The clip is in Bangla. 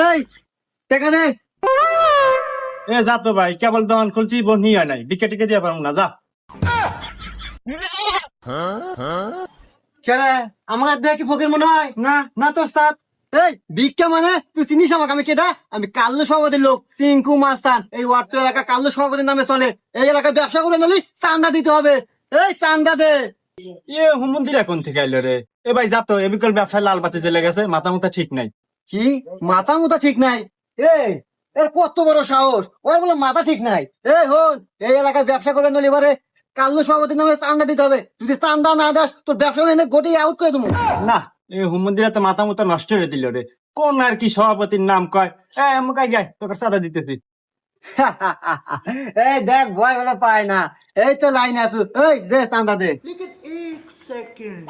এই টাকা দে। এ যা তো ভাই, কেবল দোকান খুলছি, বোন নিয়ে নাই, বিকে টিকে দিয়ে পারবো না, যা। কেরে আমার দেখে কি ফকির মনে হয়? না না তো ওস্তাদ। এই ভিক্ষা মানে তুই চিনিস আমাকে? আমি কেটা? আমি কাল্লু সভাপতির লোক, সিংকু মাস্তান। এই ওয়ার্ড এলাকা কাল্লু সভাপতির নামে চলে। এই এলাকায় ব্যবসা করে নিলি চান্দা দিতে হবে। এই চান্দা দে। এ হুমন্দির এখন থেকে আইলো রে। এ ভাই যা তো, এ বিকল ব্যবসায় লাল বাতি জ্বলে গেছে, মাথা মুথা ঠিক নাই। কি মাথা মুথা ঠিক নাই? এই এর কত বড় সাহস, ওর বলে মাথা ঠিক নাই? এই হন, এই এলাকায় ব্যবসা করে নিলে এবারে কাল্লু সভাপতির নামে চান্দা দিতে হবে। যদি চান্দা না দাস তোর ব্যবসা এনে গোটি আউট করে দেবো। না, এ হুমন্দিরা তো মাথা মুথা নষ্ট করে দিল রে। কোন আর কি সভাপতির নাম কয়? মুখাই গায়, তোকে চাঁদা দিতেছি। এই দেখ ভয় বলে পায় না। এই তো লাইন আছো। এই দে চান্দা দে। लेकिन एक सेकंड